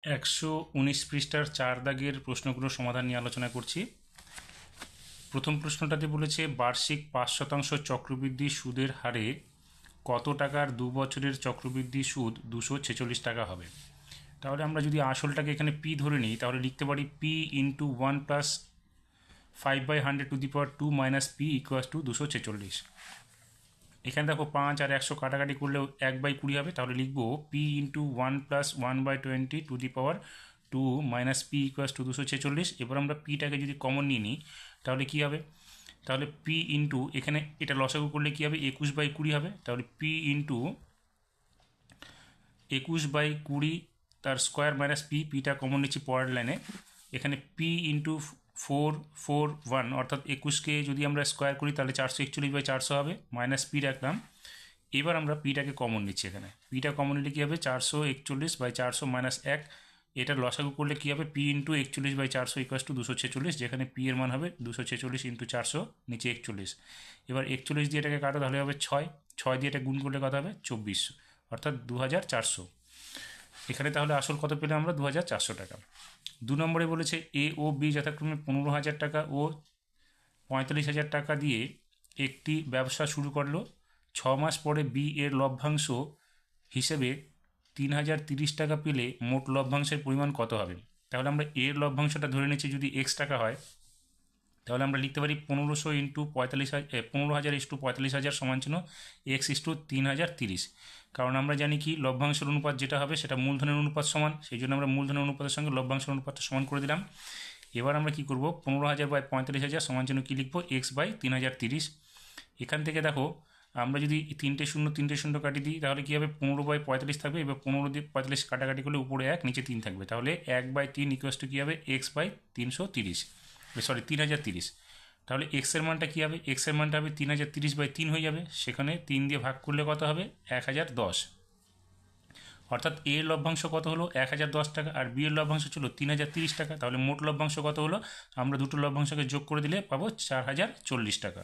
119 পৃষ্ঠার 4 দাগের প্রশ্নগুলোর সমাধান নিয়ে আলোচনা করছি। প্রথম প্রশ্নটাতে বলেছে বার্ষিক 5% চক্রবৃদ্ধি সুদের হারে কত টাকার 2 বছরের চক্রবৃদ্ধি সুদ 246 টাকা হবে। তাহলে আমরা যদি আসলটাকে এখানে পি ধরে নিই তাহলে লিখতে পারি P into 1 plus 5/100 to the power 2 minus P equals to 246। এখানে দেখো 5 আর 100 কাটাকাটি করলেও 1/20 হবে, তাহলে লিখবো P into 1 plus 1/20 to the power 2 minus P equals to 246। এবার আমরা পিটাকে যদি কমন নিয়ে নিই তাহলে কি হবে, তাহলে পি ইন্টু এখানে এটা লসাগু করলে কি হবে 21/20 হবে, তাহলে পি ইন্টু 21/20 তার স্কোয়ার মাইনাস পিটা কমন নিচ্ছি পরের লাইনে। এখানে পি ইন্টু 441 অর্থাৎ 21কে যদি আমরা স্কোয়ার করি তাহলে 441/400 হবে, মাইনাস পি রাখলাম। এবার আমরা পিটাকে কমন নিচ্ছি, এখানে পিটা কমন নিলে কী হবে 441/400 মাইনাস 1, এটা লসাগু করলে কী হবে পি ইন্টু 41/400 ইকুয়াস টু 246, যেখানে পি এর মান হবে 246 ইন্টু 400 নিচে 41। এবার 41 দিয়ে এটাকে কাটো তাহলে হবে 6 দিয়ে এটা গুণ করলে কত হবে 24, অর্থাৎ 2400। এখানে তাহলে আসল কত পেলাম আমরা 2400 টাকা। 2 নম্বরে বলেছে এ ও বি যথাক্রমে 15,000 টাকা ও 45,000 টাকা দিয়ে একটি ব্যবসা শুরু করলো। 6 মাস পরে বি এর লভ্যাংশ হিসেবে 3,030 টাকা পেলে মোট লভ্যাংশের পরিমাণ কত হবে। তাহলে আমরা এর লভ্যাংশটা ধরে নিচ্ছি যদি এক্স টাকা হয়, তাহলে আমরা লিখতে পারি 1500 ইন্টু 15,000 ইস্টু 45,000 সমান চিহ্ন এক্স ইস্টু 3,030। কারণ আমরা জানি কি লভ্যাংশের অনুপাত যেটা হবে সেটা মূলধনের অনুপাত সমান, সেই জন্য আমরা মূলধনের অনুপাতের সঙ্গে লভ্যাংশের অনুপাতটা সমান করে দিলাম। এবার আমরা কি করব 15,000/45,000 সমান চিহ্ন কী লিখবো x/3,030। এখান থেকে দেখো আমরা যদি 3টে শূন্য কাটি দিই তাহলে কী হবে 15/45 থাকবে। এবার 15 দিয়ে 45 কাটাকাটি করলে উপরে 1 নিচে 3 থাকবে, তাহলে 1/3 ইকুয়াস টু কী হবে x/330 3,030। তাহলে এক্সের মানটা কী হবে, এক্সের মানটা হবে 3,030/3 হয়ে যাবে, সেখানে 3 দিয়ে ভাগ করলে কত হবে 1,010। অর্থাৎ এ এর লভ্যাংশ কত হলো 1,010 টাকা আর বি এর লভ্যাংশ ছিল 3,030 টাকা। তাহলে মোট লভ্যাংশ কত হলো, আমরা দুটো লভ্যাংশকে যোগ করে দিলে পাবো 4,040 টাকা।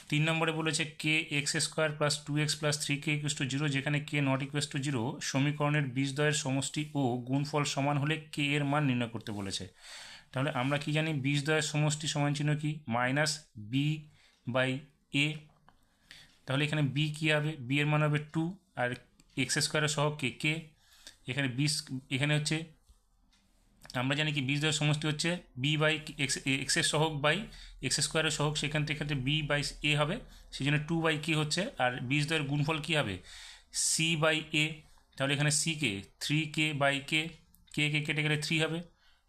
3 নম্বরে বলেছে কে x² plus 2x plus 3k equals to 0, যেখানে কে নট ইকুয়াস টু 0 সমীকরণের বীজদ্বয়ের সমষ্টি ও গুণফল সমান হলে কে এর মান নির্ণয় করতে বলেছে। তাহলে আমরা কি জানি বীজদ্বয়ের সমষ্টি সমান চিহ্ন কি মাইনাস b/a। তাহলে এখানে বি কী হবে, বি এর মান হবে 2 আর x² সহগ কে। এখানে এখানে হচ্ছে আমরা জানি কি বীজদ্বয়ের সমষ্টি হচ্ছে b/x সহগ বাই x² সহগ, সেখান থেকে b/a হবে, সেই জন্য 2/k হচ্ছে। আর বীজদ্বয়ের গুণফল কী হবে c/a। তাহলে এখানে c-কে 3k/k, কে কেটে গেলে 3 হবে।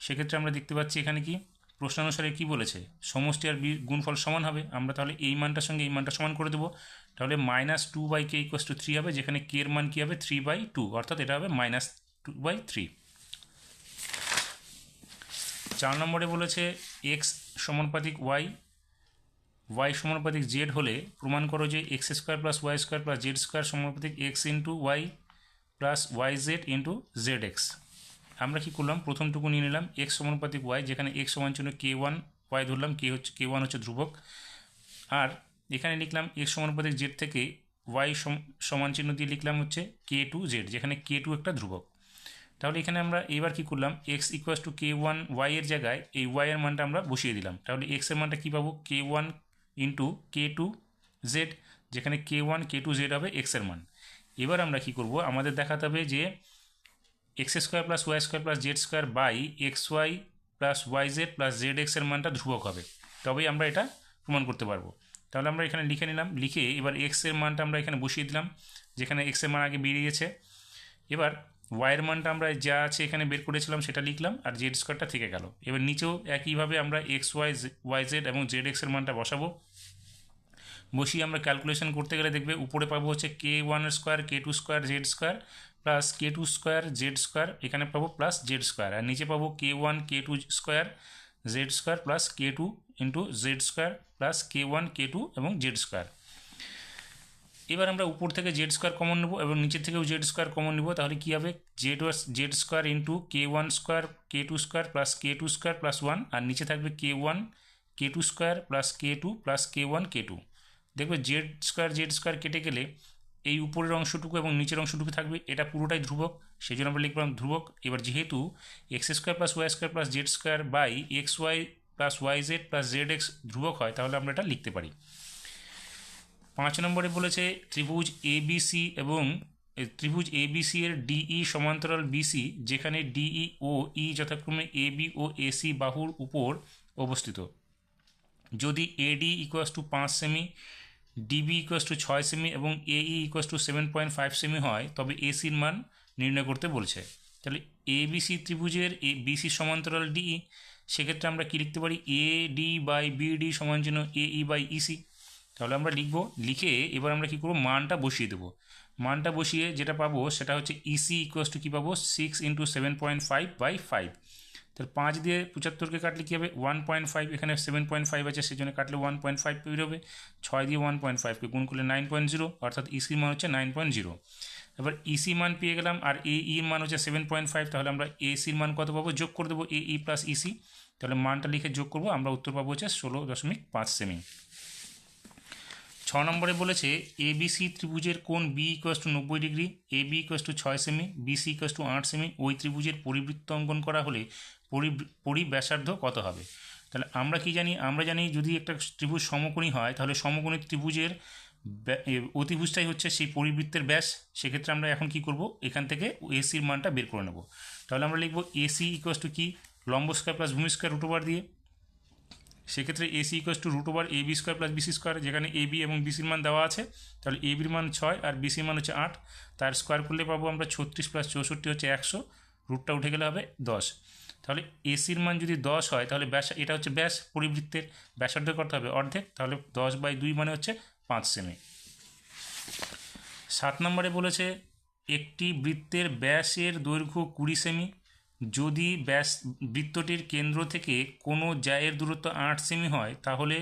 সেক্ষেত্রে আমরা দেখতে পাচ্ছি এখানে কি প্রশ্নানুসারে কি বলেছে সমষ্টি আর গুণফল সমান হবে, আমরা তাহলে এই মানটার সঙ্গে এই মানটা সমান করে দেবো। তাহলে -2/k ইকুয়াস টু 3 হবে, যেখানে k এর মান কী হবে 3/2, অর্থাৎ এটা হবে -2/3। 4 নম্বরে বলেছে এক্স সমানুপাতিক ওয়াই সমানুপাতিক জেড হলে প্রমাণ করো যে x² plus y² plus z² সমানুপাতিক x into y plus yz into zx। আমরা কি করলাম প্রথমটুকু নিয়ে নিলাম x সমানুপাতিক y, যেখানে x সমান চিহ্ন k1, y ধরলাম k1 হচ্ছে ধ্রুবক। আর এখানে লিখলাম x সমানুপাতিক z থেকে y সমান চিহ্ন দিয়ে লিখলাম হচ্ছে k2z, যেখানে k2 একটা ধ্রুবক। তাহলে এখানে আমরা এবার কি করলাম x equals to k1 y এর জায়গায় এই y এর মানটা আমরা বসিয়ে দিলাম। তাহলে x এর মানটা কী পাবো k1 ইন্টু k2z, যেখানে k1 k2z হবে x এর মান। এবার আমরা কি করব আমাদের দেখাতে হবে যে x² plus y² plus z² by xy plus yz plus zx এর মানটা ধ্রুবক হবে, তবেই আমরা এটা প্রমাণ করতে পারবো। তাহলে আমরা এখানে লিখে নিলাম, লিখে এবার x এর মানটা আমরা এখানে বসিয়ে দিলাম, যেখানে x এর মান আগে বেরিয়েছে। এবার ওয়াইয়ের মানটা আমরা যা আছে এখানে বের করেছিলাম সেটা লিখলাম আর z² থেকে গেল। এবার নিচেও একইভাবে আমরা xy yz এবং zx এর মানটা বসাবো। বসিয়ে আমরা ক্যালকুলেশন করতে গেলে দেখবে উপরে পাবো হচ্ছে k1² k2² z² plus k2² z², এখানে পাবো প্লাস z², আর নিচে পাবো k1 k2² z² plus k2 into z² plus k1 k2 এবং z²। এবার আমরা উপর থেকে z² কমন নেব এবং নিচের থেকেও z² কমন নেব, তাহলে কী হবে z² into k1² k2² plus k2² plus 1, আর নিচে থাকবে k1 k2² plus k2 plus k1 k2। দেখবে z² কেটে গেলে এই উপরের অংশটুকু এবং নিচের অংশটুকু থাকবে, এটা পুরোটাই ধ্রুবক, সেই জন্য আমরা লিখলাম ধ্রুবক। এবার যেহেতু x square plus y square plus z square by x y plus y z plus z x ধ্রুবক হয়, তাহলে আমরা এটা লিখতে পারি। 5 নম্বরে বলেছে ত্রিভুজ এবিসি এবং ত্রিভুজ এবিসি এর ডিই সমান্তরাল বিসি, যেখানে ডিই ও ই যথাক্রমে এবি ও এসি বাহুর উপর অবস্থিত। যদি এডি ইকুয়াস টু 5 সেমি, ডিবি ইকুয়াস টু 6 সেমি এবং এই ইকুয়াস টু 7.5 সেমি হয়, তবে এসির মান নির্ণয় করতে বলছে। তাহলে এবিসি ত্রিভুজের বিসি সমান্তরাল ডিই, সেক্ষেত্রে আমরা কী লিখতে পারি, এ ডি বাই বিডি সমান চিহ্ন এই বাই ইসি। তাহলে আমরা লিখব, লিখে এবার আমরা কী করবো, মানটা বসিয়ে দেবো। মানটা বসিয়ে যেটা পাবো সেটা হচ্ছে ইসি ইকুয়াস টু কী পাবো, 6 × 7.5 বাই 5। তাহলে 5 দিয়ে 75কে কাটলে কী হবে, 1.5, এখানে 7.5 আছে সেজন্য কাটলে 1.5 বের হবে। 6 দিয়ে 1.5কে গুণ করলে 9.0, অর্থাৎ ইসির মান হচ্ছে 9.0। এবার ইসি মান পেয়ে গেলাম, আর এ ইর মান হচ্ছে 7.5, তাহলে আমরা এসির মান কত পাবো, যোগ করে দেবো এ ই প্লাস ইসি। তাহলে মানটা লিখে যোগ করবো, আমরা উত্তর পাবো হচ্ছে 16.5 সেমি। 6 নম্বরে বলেছে এবিসি ত্রিভুজের কোণ বি ইকুয়াস টু 90 ডিগ্রি, এ বি ইকুয়াস টু 6 সেমি, বিসি ইকুয়াস টু 8 সেমি, ওই ত্রিভুজের পরিবৃত্ত অঙ্কন করা হলে পরিব্যাসার্ধ কত হবে। তাহলে আমরা কি জানি, আমরা জানি যদি একটা ত্রিভুজ সমকোণী হয়, তাহলে সমকোণী ত্রিভুজের অতিভুজটাই হচ্ছে সেই পরিবৃত্তের ব্যাস। সেক্ষেত্রে আমরা এখন কি করব, এখান থেকে এসির মানটা বের করে নেব। তাহলে আমরা লিখব এসি ইকুয়াস টু কি, লম্ব স্কয়ার প্লাস ভূমি স্কয়ার রুট ওভার দিয়ে। সেক্ষেত্রে AC equals to root over A B square plus BC square, যেখানে এ বি এবং বিসির মান দেওয়া আছে। তাহলে এ বির মান 6 আর বিসির মান হচ্ছে 8, তার স্কোয়ার করলে পাবো আমরা 36 প্লাস 64 হচ্ছে 100, রুটটা উঠে গেলে হবে 10। তাহলে এসির মান যদি 10 হয়, তাহলে ব্যাস, এটা হচ্ছে ব্যাস পরিবৃত্তের, ব্যাসার্ধ করতে হবে অর্ধেক, তাহলে 10/2 মানে হচ্ছে 5 সেমি। 7 নম্বরে বলেছে একটি বৃত্তের ব্যাসের দৈর্ঘ্য 20 সেমি, যদি ব্যাস বৃত্তটির কেন্দ্র থেকে কোনো জ্যায়ের দূরত্ব 8 সেমি হয়, তাহলে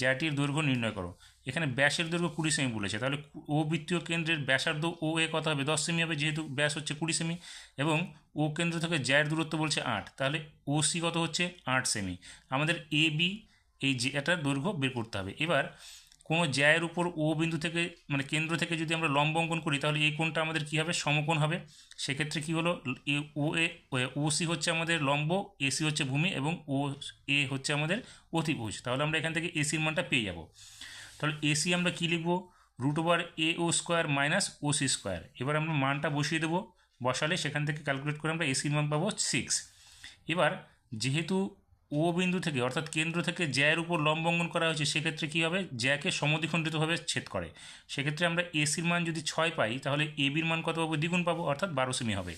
জ্যাটির দৈর্ঘ্য নির্ণয় করো। এখানে ব্যাসের দৈর্ঘ্য 20 সেমি বলেছে, তাহলে ও বৃত্তীয় কেন্দ্রের ব্যাসার্ধ ও এ কত হবে, 10 সেমি হবে, যেহেতু ব্যাস হচ্ছে 20 সেমি, এবং ও কেন্দ্র থেকে জ্যায়ের দূরত্ব বলছে 8, তাহলে ও সি কত হচ্ছে 8 সেমি। আমাদের এ বি এই এটার দৈর্ঘ্য বের করতে হবে। এবার কোনো জ্যায়ের উপর ও বিন্দু থেকে, মানে কেন্দ্র থেকে যদি আমরা লম্ব অঙ্কন করি, তাহলে এই কোণটা আমাদের কী হবে, সমকোণ হবে। সেক্ষেত্রে কী হলো, ও সি হচ্ছে আমাদের লম্ব, এসি হচ্ছে ভূমি, এবং ও এ হচ্ছে আমাদের অতিভুজ। তাহলে আমরা এখান থেকে এসির মানটা পেয়ে যাব। তাহলে এসি আমরা কী লিখব, রুট ওভার এ ও স্কোয়ার মাইনাস ও সি স্কোয়ার। এবার আমরা মানটা বসিয়ে দেবো, বসালে সেখান থেকে ক্যালকুলেট করে আমরা এসির মান পাবো 6। এবার যেহেতু ও বিন্দু থেকে, অর্থাৎ কেন্দ্র থেকে জ্যায়ের উপর লম্ব অঙ্কন করা হয়েছে, সেক্ষেত্রে কী হবে, জ্যাকে সমদ্বিখণ্ডিতভাবে ছেদ করে। সেক্ষেত্রে আমরা এসির মান যদি 6 পাই, তাহলে এ বির মান কত পাবো, দ্বিগুণ পাবো, অর্থাৎ 12 সেমি হবে।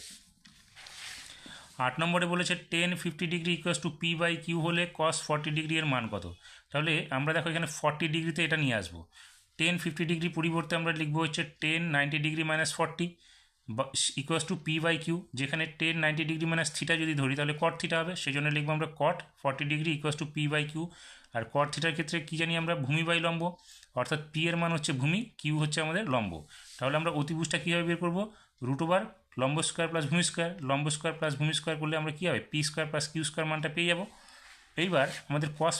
8 নম্বরে বলেছে tan 50 degree equals to P by Q হলে cos 40 ডিগ্রি এর মান কত। তাহলে আমরা দেখো এখানে 40 ডিগ্রিতে এটা নিয়ে আসবো। tan 50 ডিগ্রি পরিবর্তে আমরা লিখবো হচ্ছে tan 90 degree minus 40 equals to P by Q, যেখানে tan 90 ডিগ্রি মাইনাস থিটা যদি ধরি, তাহলে cot থিটা হবে, সেই জন্য লিখবো আমরা cot 40 degree equals to P by Q. আর cot থিটার ক্ষেত্রে কী জানি আমরা, ভূমি বাই লম্ব, অর্থাৎ পি এর মান হচ্ছে ভূমি, কিউ হচ্ছে আমাদের লম্ব। তাহলে আমরা অতিভুজটা কীভাবে বের করবো, রুট ওভার লম্ব স্কোয়ার প্লাস ভূমি স্কোয়ার, লম্ব স্কোয়ার প্লাস ভূমি স্কোয়ার করলে আমরা কী হবে, P square plus Q square মানটা পেয়ে যাবো। এইবার আমাদের cos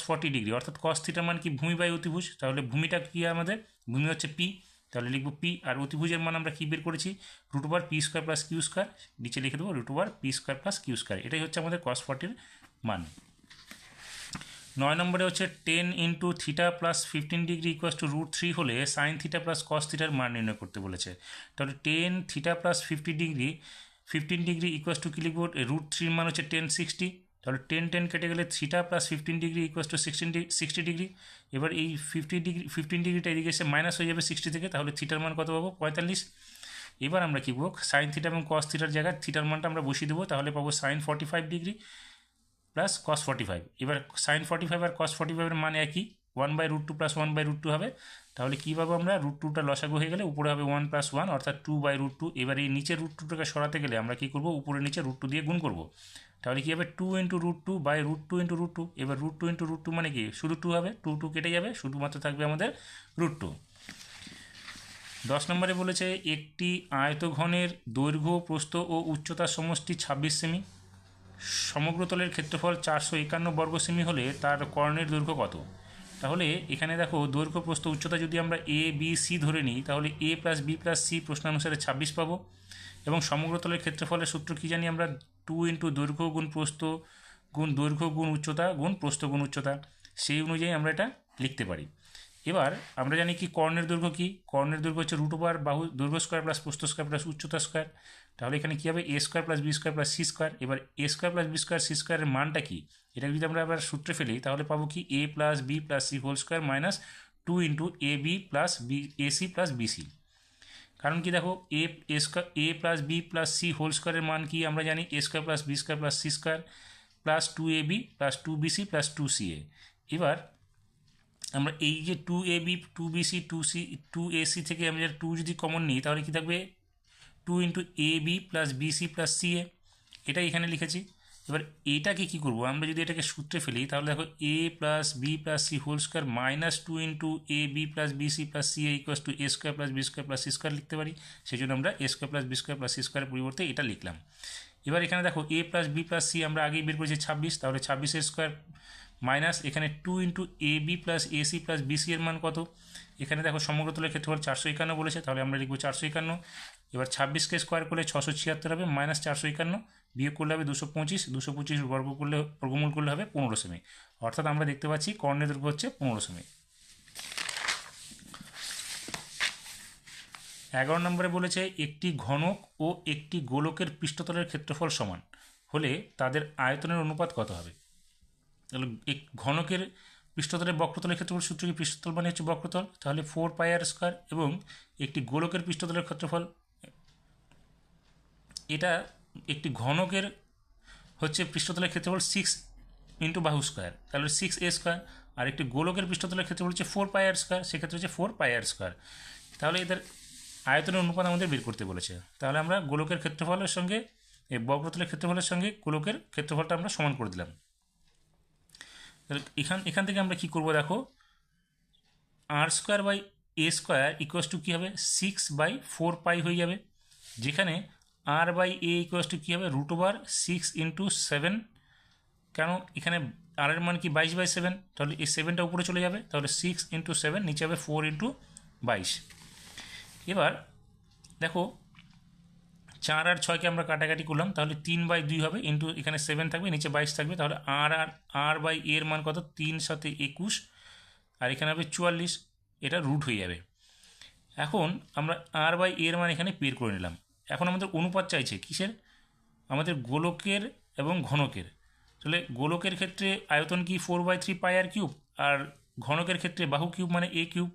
40 ডিগ্রি, অর্থাৎ cos থিটার মান কি, ভূমি বাই অতিভুজ, তাহলে ভূমিটা কী আমাদের, ভূমি হচ্ছে পি, তাহলে লিখবো পি, আর অতিভুজের মান আমরা কী বের করেছি, root over P square plus Q square, নিচে লিখে দেবো root over P square plus Q square. এটাই হচ্ছে আমাদের cos 40 মান। 9 নম্বরে হচ্ছে 10 × theta plus 15 degree equals two √3 হলে সাইন থিটা প্লাস কস থিটার মান নির্ণয় করতে বলেছে। তাহলে 10 theta plus 15 degree equals to কী লিখবো, √3 মান হচ্ছে 10 60, তাহলে 10 কেটে গেলে theta plus 15 degree equals two 60 degree. এবার এই 15 ডিগ্রিটা এদিকে এসে মাইনাস হয়ে যাবে 60 থেকে, তাহলে থিটার মান কত পাবো, 45। এবার আমরা কী পাবো, সাইন থিটা এবং কস থিটার জায়গায় থিটার মানটা আমরা বসিয়ে দেবো, তাহলে পাবো সাইন 45 ডিগ্রি প্লাস cos 45। এবার সাইন 45 আর cos 45 এর মান একই, 1/√2 প্লাস 1/√2 হবে। তাহলে কী পাবো আমরা, √2টা লসাগু হয়ে গেলে উপরে হবে 1 + 1, অর্থাৎ 2/√2। এবার এই নিচে √2টাকে সরাতে গেলে আমরা কী করবো, উপরে নিচে √2 দিয়ে গুণ করবো, তাহলে কী হবে 2 × √2/√2 × √2। এবার √2 × √2 মানে কি, শুধু 2 হবে, 2 কেটে যাবে, শুধুমাত্র থাকবে আমাদের √2। 10 নম্বরে বলেছে একটি আয়তঘনের দৈর্ঘ্য, প্রস্থ ও উচ্চতার সমষ্টি 26 সেমি, সমগ্র তলের ক্ষেত্রফল 451 বর্গ সেমি হলে তার কর্ণের দৈর্ঘ্য কত। তাহলে এখানে দেখো দৈর্ঘ্য প্রস্থ উচ্চতা যদি আমরা এ বি সি ধরে নিই তাহলে এ প্লাস বি প্লাস সি প্রশ্নানুসারে 26 পাবো এবং সমগ্রতলের ক্ষেত্রফলের সূত্র কী জানি আমরা 2 ইন্টু দৈর্ঘ্য গুণ প্রস্থ গুণ দৈর্ঘ্য গুণ উচ্চতা গুণ প্রস্থ গুণ উচ্চতা, সেই অনুযায়ী আমরা এটা লিখতে পারি। এবার আমরা জানি কি কর্ণের দৈর্ঘ্য কী, কর্ণের দৈর্ঘ্য হচ্ছে রুট ওভার বাহু দৈর্ঘ্য স্কোয়ার প্লাস প্রস্থ স্কোয়ার প্লাস উচ্চতা স্কোয়ার। তাহলে এখানে কী হবে a square plus b square plus c square. এবার a square plus b square c স্কোয়ারের মানটা কি, এটা যদি আমরা আবার সূত্রে ফেলি তাহলে পাবো কি a plus b plus c whole square minus 2 into a b plus b a c plus bc. কারণ কি দেখো a plus b plus c whole স্কোয়ারের মান কি আমরা জানি a square plus b square plus c square plus 2ab plus 2bc plus 2ca। এবার আমরা এই যে 2ab 2bc 2ac থেকে আমরা 2 যদি কমন নিই তাহলে কি থাকবে 2 into a b plus bc plus ca, এটাই এখানে লিখেছি। এবার এটাকে কী করবো আমরা যদি এটাকে সূত্রে ফেলি তাহলে দেখো a plus b plus c whole square minus 2 into a b plus bc plus ca equals to a square plus b square plus c square লিখতে পারি। সেই জন্য আমরা a square plus b square plus c স্কোয়ারের পরিবর্তে এটা লিখলাম। এবার এখানে দেখো a plus b plus c আমরা আগেই বের করেছি 26, তাহলে 26 স্কোয়ার মাইনাস এখানে 2 into a b plus ac plus bc এর মান কত, এখানে দেখো সমগ্রতলের ক্ষেত্রফল 451 বলেছে, তাহলে আমরা লিখবো 451। এবার 26কে স্কোয়ার করলে 676 হবে মাইনাস 451, বিয়োগ করলে হবে 225, 225 বর্গমূল করলে হবে 15 সেমি। অর্থাৎ আমরা দেখতে পাচ্ছি কর্ণের দৈর্ঘ্য হচ্ছে 15 সেমি। 11 নম্বরে বলেছে একটি ঘনক ও একটি গোলকের পৃষ্ঠতলের ক্ষেত্রফল সমান হলে তাদের আয়তনের অনুপাত কত হবে। তাহলে এক ঘনকের পৃষ্ঠতলের বক্রতলের ক্ষেত্রফল সূত্র কি, পৃষ্ঠতল মানে হচ্ছে বক্রতল, তাহলে 4πr স্কোয়ার, এবং একটি গোলকের পৃষ্ঠতলের ক্ষেত্রফল, এটা একটি ঘনকের হচ্ছে পৃষ্ঠতলের ক্ষেত্রফল 6 ইন্টু বাহু স্কোয়ার, তাহলে 6a স্কোয়ার, আর একটি গোলকের পৃষ্ঠতলের ক্ষেত্রফল হচ্ছে 4πr স্কোয়ার, সেক্ষেত্রে হচ্ছে 4πr স্কোয়ার। তাহলে এদের আয়তনের অনুপাত আমাদের বের করতে বলেছে, তাহলে আমরা গোলকের ক্ষেত্রফলের সঙ্গে এই বক্রতলের ক্ষেত্রফলের সঙ্গে গোলকের ক্ষেত্রফলটা আমরা সমান করে দিলাম। তাহলে এখান থেকে আমরা কি করব দেখো R square by A square equals to কী হবে 6/4 হয়ে যাবে, যেখানে R by A equals to কী হবে রুট ওভার 6 ইন্টু 7, কেন এখানে আর এর মান কি 22/7, তাহলে এই 7টা উপরে চলে যাবে, তাহলে 6 ইন্টু 7 নিচে হবে 4 ইন্টু 22। এবার দেখো 4 আর 6কে আমরা কাটাকাটি করলাম, তাহলে 3/2 হবে ইন্টু এখানে 7 থাকবে নিচে 22 থাকবে, তাহলে আর বাই এর মান কত 3 সাথে 21 আর এখানে হবে 44, এটা রুট হয়ে যাবে। এখন আমরা আর বাই এর মান এখানে বের করে নিলাম। এখন আমাদের অনুপাত চাইছে কিসের, আমাদের গোলকের এবং ঘনকের। তাহলে গোলকের ক্ষেত্রে আয়তন কি 4/3πr কিউব, আর ঘনকের ক্ষেত্রে বাহু কিউব মানে a কিউব।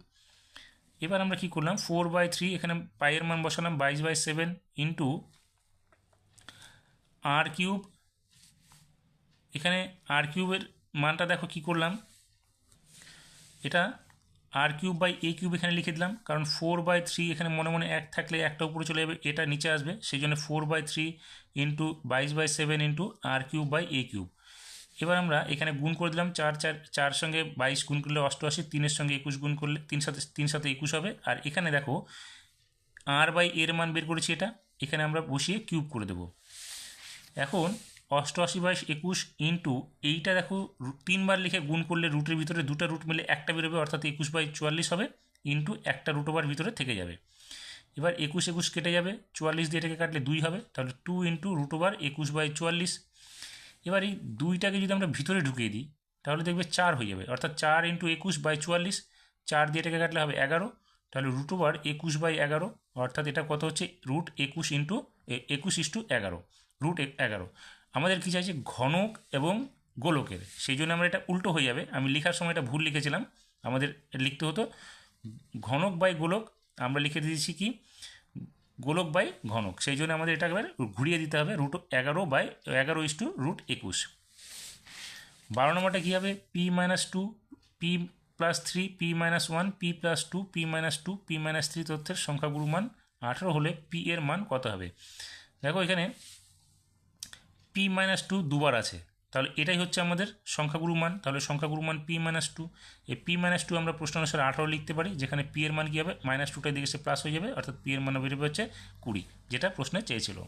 এবার আমরা কি করলাম 4/3 এখানে পাইয়ের মান বসালাম 22/7 ইন্টু আর কিউব, এখানে আর কিউবের মানটা দেখো কি করলাম, এটা আর কিউব বাই এ কিউব এখানে লিখে দিলাম, কারণ 4/3 এখানে মনে মনে 1 থাকলে একটা উপরে চলে যাবে, এটা নিচে আসবে, সেই জন্য 4/3 into 22/7 into r cube by a cube. এবার আমরা এখানে গুণ করে দিলাম 4 সঙ্গে 22 গুণ করলে 88, 3-এর সঙ্গে 21 গুণ করলে 3 সাথে 21 হবে, আর এখানে দেখো আর বাই এর মান বের করেছি, এটা এখানে আমরা বসিয়ে কিউব করে দেব। এখন 88/21 ইন্টু এইটা দেখো 3বার লিখে গুণ করলে রুটের ভিতরে দুটো রুট মিলে একটা বেরোবে, অর্থাৎ 21/44 হবে, ইন্টু একটা রুট ওভার ভিতরে থেকে যাবে। এবার 21 কেটে যাবে, 44 দিয়ে এটাকে কাটলে 2 হবে, তাহলে 2 ইন্টু রুট ওভার 21/44। এবার এই 2টাকে যদি আমরা ভিতরে ঢুকিয়ে দিই তাহলে দেখবে 4 হয়ে যাবে, অর্থাৎ 4 ইন্টু 21/44, 4 দিয়ে এটাকে কাটলে হবে 11, তাহলে রুট ওভার 21/11, অর্থাৎ এটা কত হচ্ছে রুট 21/11, রুট 11। আমাদের কী চাইছে ঘনক এবং গোলকের, সেই জন্য আমরা এটা উল্টো হয়ে যাবে, আমি লেখার সময় এটা ভুল লিখেছিলাম, আমাদের লিখতে হতো ঘনক বাই গোলক, আমরা লিখে দিয়েছি কি গোলক বাই ঘনক, সেই জন্য আমাদের এটা একবার ঘুরিয়ে দিতে হবে রুট 11/11 = √21। 12 নম্বরটা কী হবে p-2 p+3 p-1 p+2 p-2 p-3 তথ্যের সংখ্যাগুরু মান 18 হলে p এর মান কত হবে। দেখো এখানে p-2 দুবার আছে, তাহলে এটাই হচ্ছে আমাদের সংখ্যাগুরু মান, তাহলে সংখ্যাগুরু মান p-2, এই p-2 আমরা প্রশ্ন অনুসারে 18 লিখতে পারি, যেখানে p এর মান কী হবে -2টার দিকে সে প্লাস হয়ে যাবে, অর্থাৎ p এর মান বেরোবে হচ্ছে 20, যেটা প্রশ্নে চেয়েছিল।